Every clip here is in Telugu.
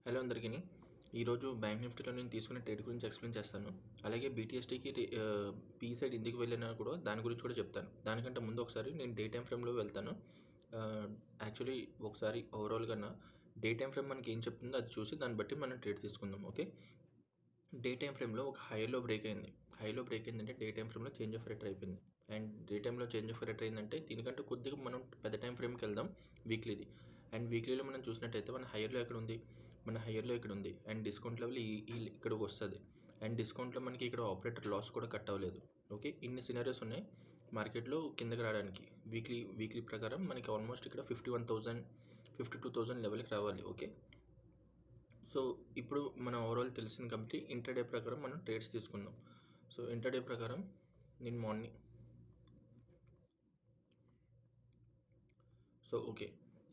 హలో అందరికీ. ఈరోజు బ్యాంక్ నిఫ్టీలో నేను తీసుకున్న ట్రేడ్ గురించి ఎక్స్ప్లెయిన్ చేస్తాను. అలాగే బీటీఎస్టీకి పీ సైడ్ ఎందుకు వెళ్ళినా కూడా దాని గురించి కూడా చెప్తాను. దానికంటే ముందు ఒకసారి నేను డే టైమ్ ఫ్రేమ్లో వెళ్తాను. యాక్చువల్లీ ఒకసారి ఓవరాల్గా డే టైమ్ ఫ్రేమ్ మనకి ఏం చెప్తుందో అది చూసి దాన్ని బట్టి మనం ట్రేడ్ తీసుకుందాం. ఓకే, డే టైమ్ ఫ్రేమ్లో ఒక హైలో బ్రేక్ అయింది. హైలో బ్రేక్ అయిందంటే డే టైమ్ ఫ్రేమ్లో చేంజ్ ఆఫ్ రేట్ అయిపోయింది. అండ్ డే టైంలో చేంజ్ ఆఫ్ రేట్ అయిందంటే దీనికంటే కొద్దిగా మనం పెద్ద టైం ఫ్రేమ్కి వెళ్దాం, వీక్లీది. అండ్ వీక్లీలో మనం చూసినట్టయితే మన హైయర్లో ఎక్కడ ఉంది, మన హైయర్లో ఇక్కడ ఉంది. అండ్ డిస్కౌంట్ లెవెల్ ఇక్కడికి వస్తుంది. అండ్ డిస్కౌంట్లో మనకి ఇక్కడ ఆపరేటర్ లాస్ కూడా కట్ అవ్వలేదు. ఓకే, ఇన్ని సినారియోస్ ఉన్నాయి మార్కెట్లో కిందకి రావడానికి. వీక్లీ ప్రకారం మనకి ఆల్మోస్ట్ ఇక్కడ 51,000 52,000 లెవెల్కి రావాలి. ఓకే, సో ఇప్పుడు మన ఓవరాల్ తెలిసింది కాబట్టి ఇంటర్డే ప్రకారం మనం ట్రేడ్స్ తీసుకుందాం. సో ఇంటర్డే ప్రకారం నేను మార్నింగ్ ఓకే,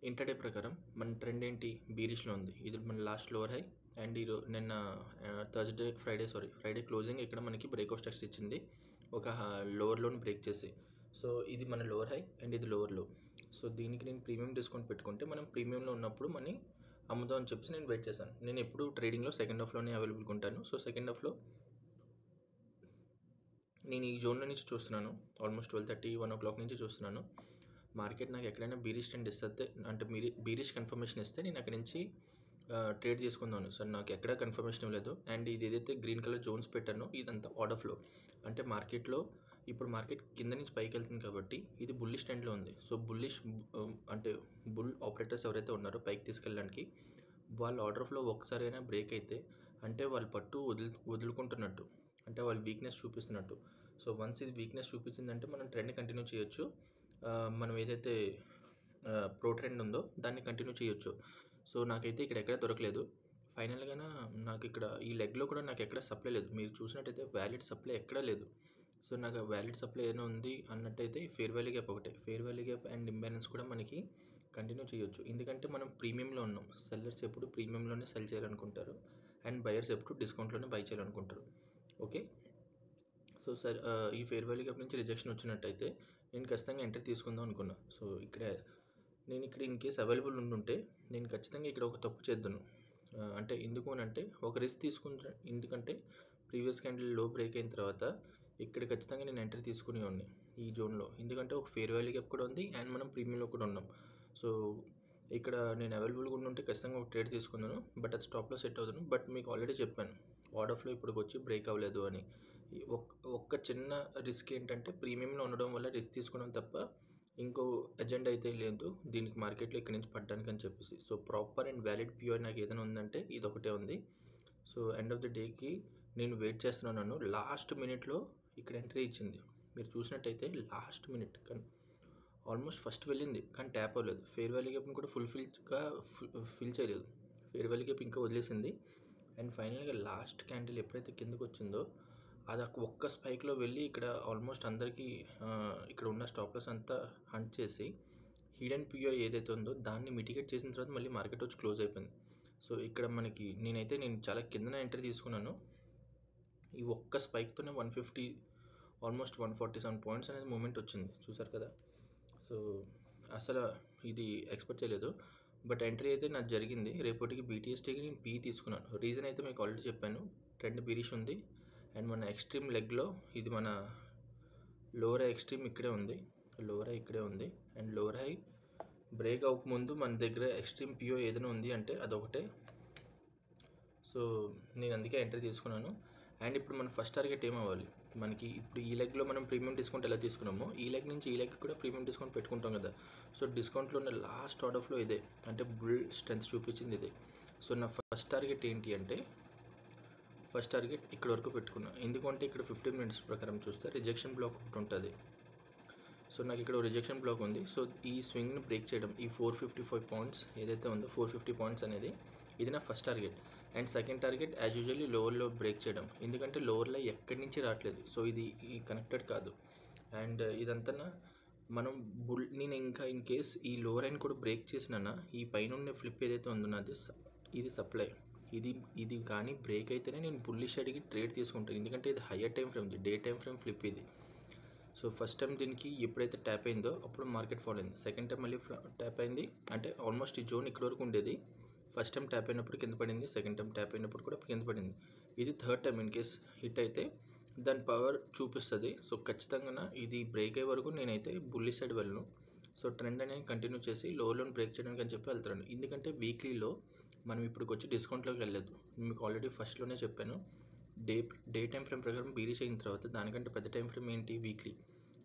ఇంటర్డే ప్రకారం మన ట్రెండ్ ఏంటి, బీరిష్లో ఉంది. ఇది మన లాస్ట్ లోవర్ హై. అండ్ నిన్న ఫ్రైడే క్లోజింగ్ ఇక్కడ మనకి బ్రేక్అవుట్ టెస్ట్ ఇచ్చింది ఒక లోవర్ లోని బ్రేక్ చేసి. సో ఇది మన లోవర్ హై అండ్ ఇది లోవర్ లో. సో దీనికి నేను ప్రీమియం డిస్కౌంట్ పెట్టుకుంటే మనం ప్రీమియంలో ఉన్నప్పుడు మనీ అమ్ముదాం అని చెప్పేసి నేను వెయిట్ చేశాను. నేను ఎప్పుడు ట్రేడింగ్లో సెకండ్ హాఫ్లోనే అవైలబుల్గా ఉంటాను. సో సెకండ్ హాఫ్లో నేను ఈ జోన్లో నుంచి చూస్తున్నాను. ఆల్మోస్ట్ 12:30 1 o'clock నుంచి చూస్తున్నాను. మార్కెట్ నాకు ఎక్కడైనా బీరిష్ ట్రెండ్ ఇస్తే, అంటే బీరిష్ కన్ఫర్మేషన్ ఇస్తే నేను అక్కడి నుంచి ట్రేడ్ చేసుకుందాను. సో నాకు ఎక్కడా కన్ఫర్మేషన్ లేదు. అండ్ ఇది ఏదైతే గ్రీన్ కలర్ జోన్స్ పెట్టానో ఇదంతా ఆర్డర్ ఫ్లో. అంటే మార్కెట్లో ఇప్పుడు మార్కెట్ కింద నుంచి పైకి వెళ్తుంది కాబట్టి ఇది బుల్లిష్ ట్రెండ్లో ఉంది. సో అంటే బుల్ ఆపరేటర్స్ ఎవరైతే ఉన్నారో పైకి తీసుకెళ్ళడానికి వాళ్ళ ఆర్డర్ ఫ్లో ఒక్కసారైనా బ్రేక్ అయితే అంటే వాళ్ళు పట్టు వదులుకుంటున్నట్టు, అంటే వాళ్ళు వీక్నెస్ చూపిస్తున్నట్టు. సో వన్స్ ఇది వీక్నెస్ చూపించిందంటే మనం ట్రెండ్ కంటిన్యూ చేయొచ్చు. మనం ఏదైతే ప్రో ట్రెండ్ ఉందో దాన్ని కంటిన్యూ చేయొచ్చు. సో నాకైతే ఇక్కడ ఎక్కడ దొరకలేదు. ఫైనల్గా నాకు ఇక్కడ ఈ లెగ్లో కూడా నాకు ఎక్కడ సప్లై లేదు. మీరు చూసినట్టయితే వ్యాలిడ్ సప్లై ఎక్కడా లేదు. సో నాకు వ్యాలిడ్ సప్లై ఏమైనా ఉంది అన్నట్టయితే ఫేర్ వాల్యూ గ్యాప్ ఒకటే. Fair value gap and imbalance కూడా మనకి కంటిన్యూ చేయొచ్చు. ఎందుకంటే మనం ప్రీమియంలో ఉన్నాం. సెల్లర్స్ ఎప్పుడు ప్రీమియంలోనే సెల్ చేయాలనుకుంటారు అండ్ బయర్స్ ఎప్పుడు డిస్కౌంట్లోనే బై చేయాలనుకుంటారు. ఓకే, సో సార్ ఈ ఫేర్ వాల్యూ గ్యాప్ నుంచి రిజెక్షన్ వచ్చినట్టయితే నేను ఖచ్చితంగా ఎంట్రీ తీసుకుందాం అనుకున్నా. సో నేను ఇక్కడ ఇన్ కేస్ అవైలబుల్ ఉండుంటే నేను ఖచ్చితంగా ఇక్కడ ఒక తప్పు చేద్దాను. అంటే ఎందుకు అని అంటే ఒక రిస్క్ తీసుకుంటా. ఎందుకంటే ప్రీవియస్ క్యాండిల్ లో బ్రేక్ అయిన తర్వాత ఇక్కడ ఖచ్చితంగా నేను ఎంట్రీ తీసుకుని ఉంది ఈ జోన్లో. ఎందుకంటే ఒక ఫేర్ వాల్యూ గ్యాప్ కూడా ఉంది అండ్ మనం ప్రీమియంలో కూడా ఉన్నాం. సో ఇక్కడ నేను అవైలబుల్గా ఉంటే ఖచ్చితంగా ఒక ట్రేడ్ తీసుకున్నాను. బట్ అది స్టాప్లో సెట్ అవుతాను. బట్ మీకు ఆల్రెడీ చెప్పాను ఆర్డర్ ఫ్లో ఇప్పటికి వచ్చి బ్రేక్ అవ్వలేదు అని. ఒక్క చిన్న రిస్క్ ఏంటంటే ప్రీమియంలో ఉండడం వల్ల రిస్క్ తీసుకోవడం తప్ప ఇంకో ఎజెండా అయితే లేదు దీనికి మార్కెట్లో ఇక్కడి నుంచి పడ్డానికి అని చెప్పేసి. So proper and valid pure నాకు ఏదైనా ఉందంటే ఇది ఒకటే ఉంది. సో ఎండ్ ఆఫ్ ది డేకి నేను వెయిట్ చేస్తున్నాను. లాస్ట్ మినిట్లో ఇక్కడ ఎంట్రీ ఇచ్చింది. మీరు చూసినట్టయితే లాస్ట్ మినిట్ కానీ ఆల్మోస్ట్ ఫస్ట్ వెళ్ళింది కానీ ట్యాప్ అవ్వలేదు. ఫేర్ వాల్యూ గ్యాప్ని కూడా ఫిల్ చేయలేదు. ఫేర్ వాల్యూ గ్యాప్ ఇంకా వదిలేసింది. అండ్ ఫైనల్గా లాస్ట్ క్యాండిల్ ఎప్పుడైతే కిందకు వచ్చిందో అది ఒక్క స్పైక్లో వెళ్ళి ఇక్కడ ఆల్మోస్ట్ అందరికీ ఇక్కడ ఉన్న స్టాప్లెస్ అంతా హంట్ చేసి హిడెన్ పిఓ ఏదైతే ఉందో దాన్ని మిటిగేట్ చేసిన తర్వాత మళ్ళీ మార్కెట్ వచ్చి క్లోజ్ అయిపోయింది. సో ఇక్కడ నేను చాలా కిందన ఎంట్రీ తీసుకున్నాను. ఈ ఒక్క స్పైక్తోనే 150 ఆల్మోస్ట్ 147 పాయింట్స్ అనేది మూమెంట్ వచ్చింది, చూసారు కదా. సో అసలు ఇది ఎక్స్పెక్ట్ చేయలేదు. బట్ ఎంట్రీ అయితే నాకు జరిగింది. రేపటికి బీటీఎస్టీకి నేను పీ తీసుకున్నాను. రీజన్ అయితే మీకు ఆల్రెడీ చెప్పాను, ట్రెండ్ బీరిష్ ఉంది. అండ్ మన ఎక్స్ట్రీమ్ లెగ్లో ఇది మన లోవర్ హై ఎక్స్ట్రీమ్ ఇక్కడే ఉంది, లోవర్ హై ఇక్కడే ఉంది. అండ్ లోవర్ హై బ్రేక్ అవ్వకముందు మన దగ్గర ఎక్స్ట్రీమ్ పిఓ ఏదైనా ఉంది అంటే అదొకటే. సో నేను అందుకే ఎంట్రీ తీసుకున్నాను. అండ్ ఇప్పుడు మన ఫస్ట్ టార్గెట్ ఏమవ్వాలి, మనకి ఇప్పుడు ఈ లెగ్లో మనం ప్రీమియం డిస్కౌంట్ ఎలా తీసుకున్నామో ఈ లెగ్ నుంచి ఈ లెగ్ కూడా ప్రీమియం డిస్కౌంట్ పెట్టుకుంటాం కదా. సో డిస్కౌంట్లో ఉన్న లాస్ట్ ఆర్డర్ ఫ్లో ఇదే, అంటే బుల్ స్ట్రెంత్ చూపించింది ఇదే. సో నా ఫస్ట్ టార్గెట్ ఏంటి అంటే ఇక్కడ వరకు పెట్టుకున్నా. ఎందుకంటే ఇక్కడ 15 minutes ప్రకారం చూస్తే రిజెక్షన్ బ్లాక్ ఒకటి ఉంటుంది. సో నాకు ఇక్కడ రిజెక్షన్ బ్లాక్ ఉంది. సో ఈ స్వింగ్ని బ్రేక్ చేయడం, ఈ 455 పాయింట్స్ ఏదైతే ఉందో 450 పాయింట్స్ అనేది ఇది నా first target. And second target as usually లోవర్లో బ్రేక్ చేయడం. ఎందుకంటే లోవర్లో ఎక్కడి నుంచి రావట్లేదు. సో ఇది కనెక్టెడ్ కాదు. అండ్ ఇదంతా మనం నేను ఇంకా ఇన్ కేస్ ఈ లోవర్ లైన్ కూడా బ్రేక్ చేసినా ఈ పైన ఉన్న ఫ్లిప్ ఏదైతే ఉందో నాది ఇది సప్లై, ఇది కానీ బ్రేక్ అయితేనే నేను బుల్లిష్ అడిగి ట్రేడ్ తీసుకుంటాను. ఎందుకంటే ఇది higher time frame, day time frame flip ఇది. సో ఫస్ట్ టైం దీనికి ఎప్పుడైతే ట్యాప్ అయిందో అప్పుడు మార్కెట్ ఫాల్ అయింది. సెకండ్ టైం మళ్ళీ ట్యాప్ అయింది అంటే ఆల్మోస్ట్ ఈ జోన్ ఇక్కడ వరకు ఉండేది. ఫస్ట్ టైం ట్యాప్ అయినప్పుడు కింద పడింది, సెకండ్ టైం ట్యాప్ అయినప్పుడు కూడా కింద పడింది. ఇది third time in case hit అయితే దాని పవర్ చూపిస్తుంది. సో ఖచ్చితంగా ఇది బ్రేక్ అయ్యే వరకు నేనైతే బుల్లి సైడ్ వెళ్ళను. సో ట్రెండ్ అనేది కంటిన్యూ చేసి లోన్ బ్రేక్ చేయడానికి అని చెప్పి వెళ్తాను. ఎందుకంటే వీక్లీలో మనం ఇప్పటికి వచ్చి డిస్కౌంట్లోకి వెళ్ళలేదు. మీకు ఆల్రెడీ ఫస్ట్లోనే చెప్పాను. డే టైం ఫ్రేమ్ ప్రకారం బీరీష్ అయిన తర్వాత దానికంటే పెద్ద టైం ఫ్రేమ్ ఏంటి వీక్లీ.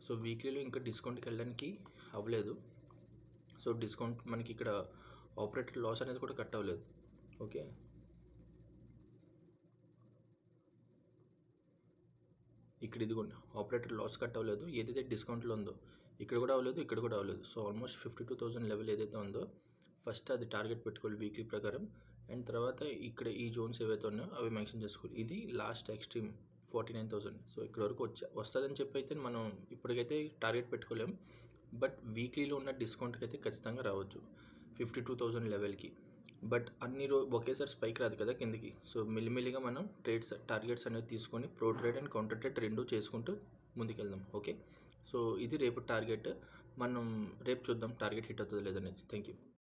సో వీక్లీలో ఇంకా డిస్కౌంట్కి వెళ్ళడానికి అవ్వలేదు. సో డిస్కౌంట్ మనకి ఇక్కడ ఆపరేటర్ లాస్ అనేది కూడా కట్ అవ్వలేదు. ఓకే, ఇక్కడ ఇదిగోండి ఆపరేటర్ లాస్ కట్ అవ్వలేదు. ఏదైతే డిస్కౌంట్లో ఉందో ఇక్కడ కూడా అవ్వలేదు, ఇక్కడ కూడా అవ్వలేదు. సో ఆల్మోస్ట్ 52,000 లెవెల్ ఏదైతే ఉందో ఫస్ట్ అది టార్గెట్ పెట్టుకోవాలి వీక్లీ ప్రకారం. అండ్ తర్వాత ఇక్కడ ఈ జోన్స్ ఏవైతే ఉన్నాయో అవి మెన్షన్ చేసుకోవాలి. ఇది లాస్ట్ ఎక్స్ట్రీమ్ 49,000. సో ఇక్కడ వరకు వస్తుందని చెప్పి అయితే మనం ఇప్పటికైతే టార్గెట్ పెట్టుకోలేం. బట్ వీక్లీలో ఉన్న డిస్కౌంట్కి అయితే ఖచ్చితంగా రావచ్చు 52,000 లెవెల్కి. బట్ అన్ని ఒకేసారి స్పైక్ రాదు కదా కిందకి. సో మెల్లిమెల్లిగా మనం టార్గెట్స్ అనేది తీసుకొని pro trade and counter trade రెండూ చేసుకుంటూ ముందుకెళ్దాం. ఓకే, సో ఇది రేపు టార్గెట్. మనం రేపు చూద్దాం టార్గెట్ హిట్ అవుతుందో లేదనేది. Thank you.